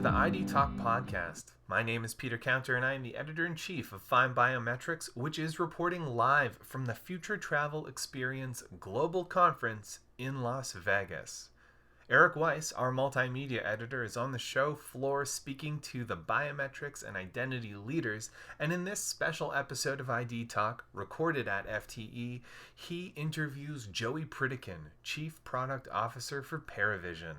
to the ID Talk podcast. My name is Peter Counter and I am the editor-in-chief of FindBiometrics, which is reporting live from the Future Travel Experience Global Conference in Las Vegas. Eric Weiss, our multimedia editor, is on the show floor speaking to the biometrics and identity leaders, and in this special episode of ID Talk, recorded at FTE, he interviews Joey Pritikin, Chief Product Officer for Paravision.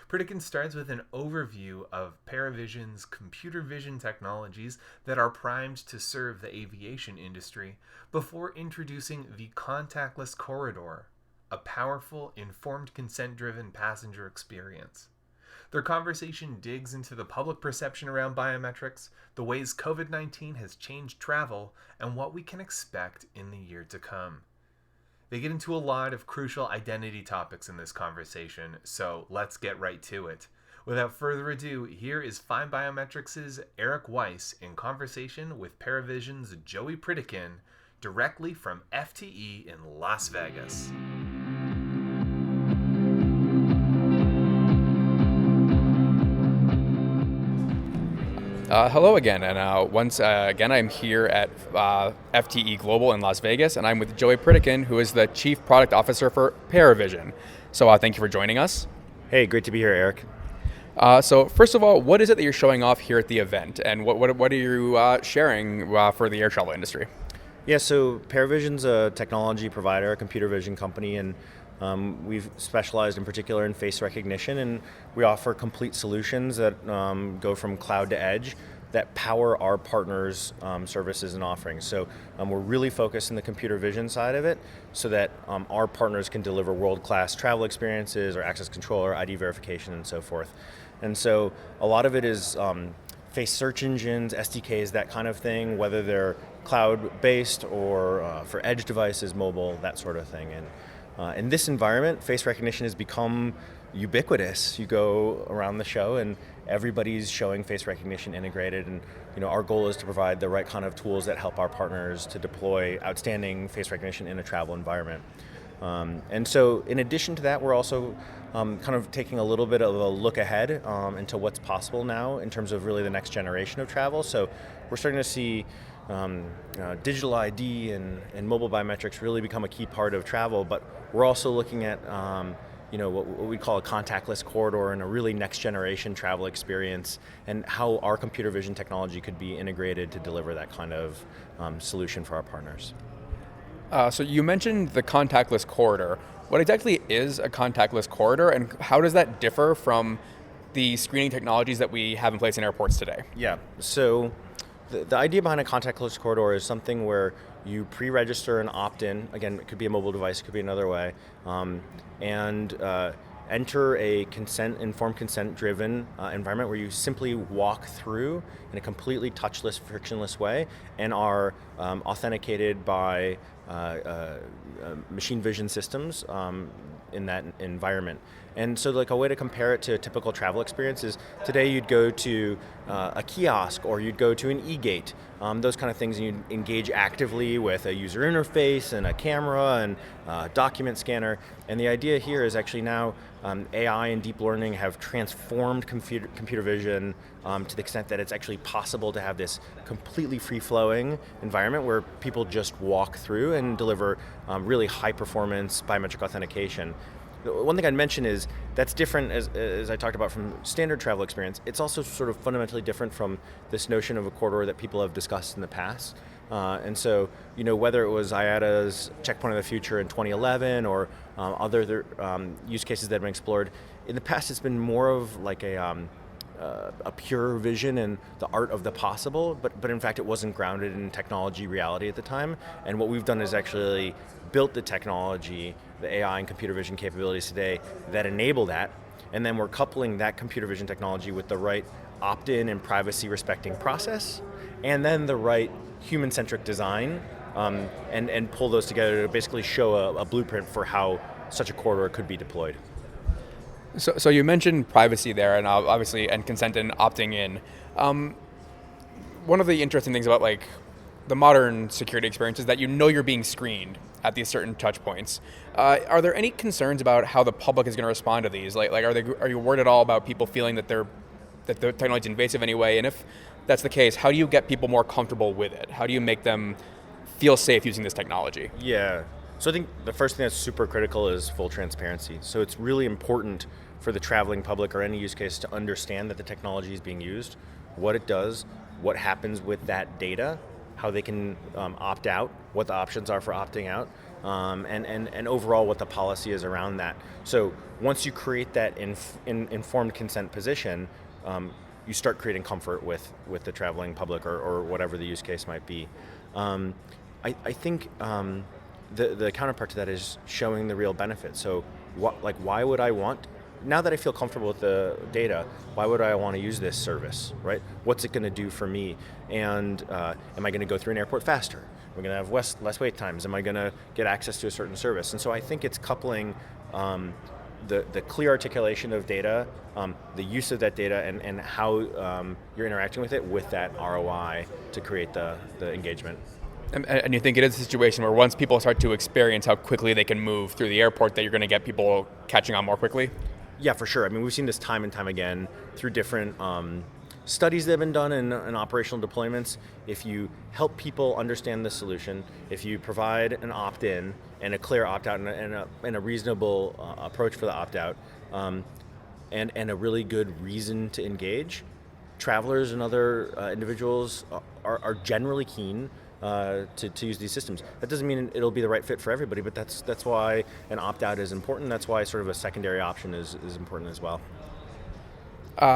Pritikin starts with an overview of Paravision's computer vision technologies that are primed to serve the aviation industry before introducing the contactless corridor, a powerful, informed consent-driven passenger experience. Their conversation digs into the public perception around biometrics, the ways COVID-19 has changed travel, and what we can expect in the year to come. They get into a lot of crucial identity topics in this conversation, so let's get right to it. Without further ado, here is FindBiometrics' Eric Weiss in conversation with Paravision's Joey Pritikin, directly from FTE in Las Vegas. Hello again, and once again I'm here at FTE Global in Las Vegas, and I'm with Joey Pritikin, who is the Chief Product Officer for Paravision. So thank you for joining us. Hey, great to be here, Eric. So first of all, what is it that you're showing off here at the event, and what are you sharing for the air travel industry? Yeah, so Paravision's a technology provider, a computer vision company, and we've specialized in particular in face recognition, and we offer complete solutions that go from cloud to edge that power our partners' services and offerings. So we're really focused on the computer vision side of it so that our partners can deliver world-class travel experiences or access control or ID verification and so forth. And so a lot of it is face search engines, SDKs, that kind of thing, whether they're cloud-based or for edge devices, mobile, that sort of thing. And in this environment, face recognition has become ubiquitous. You go around the show and everybody's showing face recognition integrated, and our goal is to provide the right kind of tools that help our partners to deploy outstanding face recognition in a travel environment. And so in addition to that, we're also kind of taking a little bit of a look ahead into what's possible now in terms of really the next generation of travel. So we're starting to see digital ID and mobile biometrics really become a key part of travel, but we're also looking at what we call a contactless corridor and a really next generation travel experience, and how our computer vision technology could be integrated to deliver that kind of solution for our partners. So you mentioned the contactless corridor. What exactly is a contactless corridor, and how does that differ from the screening technologies that we have in place in airports today? Yeah, so the idea behind a contactless corridor is something where you pre-register and opt-in. Again, it could be a mobile device, it could be another way, and enter a informed consent-driven environment where you simply walk through in a completely touchless, frictionless way and are authenticated by machine vision systems in that environment. And so like a way to compare it to a typical travel experience is today you'd go to a kiosk or you'd go to an e-gate, those kind of things, and you'd engage actively with a user interface and a camera and a document scanner. And the idea here is actually now AI and deep learning have transformed computer vision to the extent that it's actually possible to have this completely free-flowing environment where people just walk through and deliver really high-performance biometric authentication. One thing I'd mention is that's different, as I talked about, from standard travel experience. It's also sort of fundamentally different from this notion of a corridor that people have discussed in the past. And so, whether it was IATA's Checkpoint of the Future in 2011 or other use cases that have been explored, in the past it's been more of like a pure vision and the art of the possible, but in fact it wasn't grounded in technology reality at the time. And what we've done is actually built the technology, the AI and computer vision capabilities today that enable that, and then we're coupling that computer vision technology with the right opt-in and privacy respecting process, and then the right human-centric design, and pull those together to basically show a blueprint for how such a corridor could be deployed. So you mentioned privacy there, and obviously, and consent and opting in. One of the interesting things about like the modern security experience is that you're being screened at these certain touch points. Are there any concerns about how the public is going to respond to these? Like are you worried at all about people feeling that they're that the technology is invasive anyway? And if that's the case, how do you get people more comfortable with it? How do you make them feel safe using this technology? Yeah. So I think the first thing that's super critical is full transparency. So it's really important for the traveling public or any use case to understand that the technology is being used, what it does, what happens with that data, how they can opt out, what the options are for opting out, and overall what the policy is around that. So once you create that informed consent position, you start creating comfort with the traveling public or whatever the use case might be. I think the counterpart to that is showing the real benefit. So why would I want, now that I feel comfortable with the data, why would I want to use this service, right? What's it going to do for me? And am I going to go through an airport faster? Am I going to have less wait times? Am I going to get access to a certain service? And so I think it's coupling the clear articulation of data, the use of that data, and how you're interacting with it with that ROI to create the engagement. And you think it is a situation where once people start to experience how quickly they can move through the airport, that you're going to get people catching on more quickly? Yeah, for sure. I mean, we've seen this time and time again through different studies that have been done in operational deployments. If you help people understand the solution, if you provide an opt-in and a clear opt-out and a reasonable approach for the opt-out, and a really good reason to engage, travelers and other individuals are generally keen to use these systems. That doesn't mean it'll be the right fit for everybody, but that's why an opt-out is important. That's why sort of a secondary option is important as well.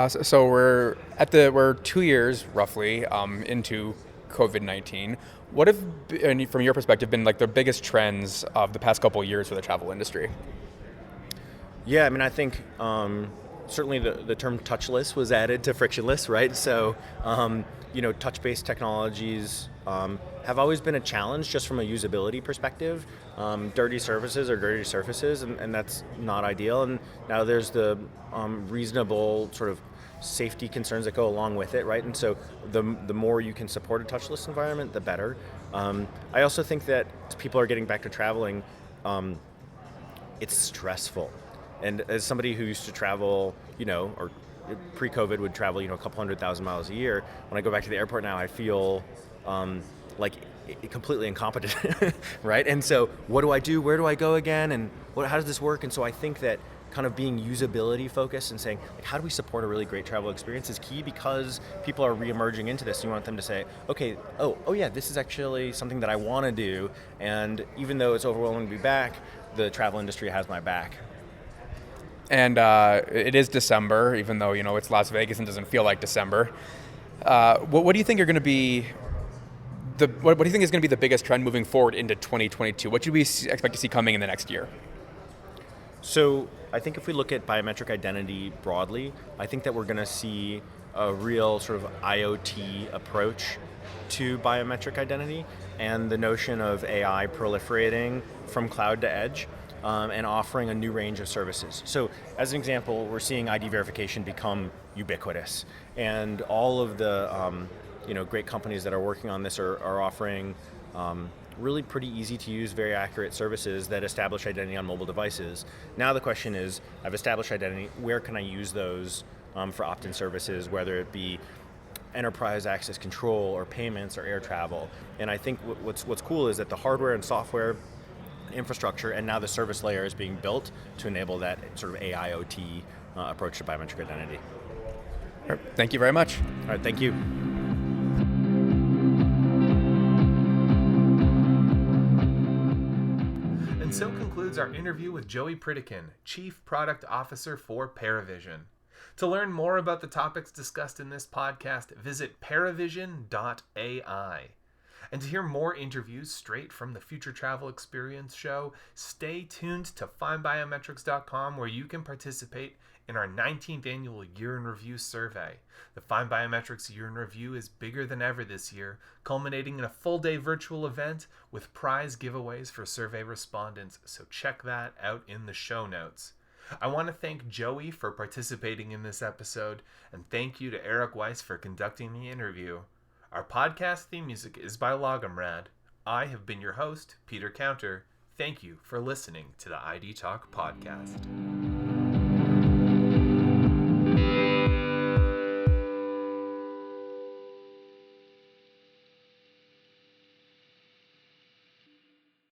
So we're 2 years roughly into COVID-19. What have, from your perspective, been like the biggest trends of the past couple of years for the travel industry? Yeah, I mean, I think certainly the term touchless was added to frictionless, right? So, touch-based technologies have always been a challenge just from a usability perspective. Dirty surfaces are dirty surfaces, and that's not ideal. And now there's the reasonable sort of safety concerns that go along with it, right? And so the more you can support a touchless environment, the better. I also think that as people are getting back to traveling, it's stressful. And as somebody who used to travel, or pre-COVID would travel, a couple 100,000 miles a year, when I go back to the airport now, I feel like completely incompetent, right? And so what do I do? Where do I go again? And how does this work? And so I think that kind of being usability focused and saying, like, how do we support a really great travel experience is key, because people are re-emerging into this. You want them to say, okay, oh yeah, this is actually something that I want to do. And even though it's overwhelming to be back, the travel industry has my back. And it is December, even though, it's Las Vegas and doesn't feel like December. What do you think are going to be what do you think is going to be the biggest trend moving forward into 2022? What should we expect to see coming in the next year? So I think if we look at biometric identity broadly, I think that we're going to see a real sort of IoT approach to biometric identity, and the notion of AI proliferating from cloud to edge. And offering a new range of services. So as an example, we're seeing ID verification become ubiquitous, and all of the great companies that are working on this are offering really pretty easy to use, very accurate services that establish identity on mobile devices. Now the question is, I've established identity, where can I use those for opt-in services, whether it be enterprise access control or payments or air travel? And I think what's cool is that the hardware and software infrastructure, and now the service layer is being built to enable that sort of AIoT approach to biometric identity. All right, thank you very much. All right, thank you. And so concludes our interview with Joey Pritikin, Chief Product Officer for Paravision. To learn more about the topics discussed in this podcast, visit paravision.ai. And to hear more interviews straight from the Future Travel Experience show, stay tuned to FindBiometrics.com, where you can participate in our 19th annual Year in Review survey. The FindBiometrics Year in Review is bigger than ever this year, culminating in a full-day virtual event with prize giveaways for survey respondents, so check that out in the show notes. I want to thank Joey for participating in this episode, and thank you to Eric Weiss for conducting the interview. Our podcast theme music is by Logomrad. I have been your host, Peter Counter. Thank you for listening to the ID Talk podcast.